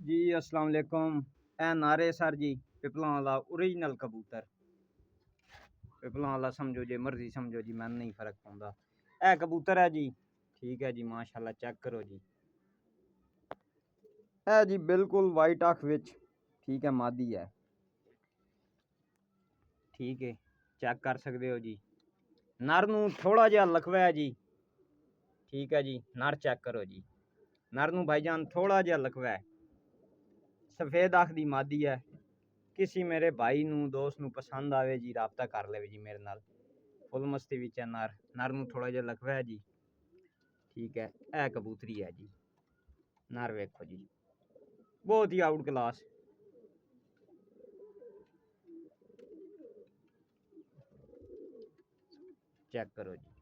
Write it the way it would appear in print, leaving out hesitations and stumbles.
जी अस्सलाम वालेकुम। ए नारे सर जी पिपलों वाला ओरिजिनल कबूतर। पिपलों वाला समझो जे मर्जी समझो जी, मैं नहीं फर्क पाउंदा। ए कबूतर है जी, ठीक है जी, माशाल्लाह चेक करो जी। ए जी बिल्कुल वाइट अख विच, ठीक है, मादी है, ठीक है, चेक कर सकते हो जी। नर नूं थोड़ा जिहा लखवा है जी, ठीक है जी, नर चेक करो जी। नर नूं भाईजान थोड़ा जिहा लखवा है, सफेद अख दी मादी है। किसी मेरे भाई नूं दोस्त नूं पसंद आवे जी, राबता कर लेवे जी मेरे नाल। फुल मस्ती विच है नर। नर नूं थोड़ा जिहा लखवा है जी, ठीक है। ए कबूतरी है जी, नर वेखो जी, बहुत ही आउट क्लास। चेक करो जी।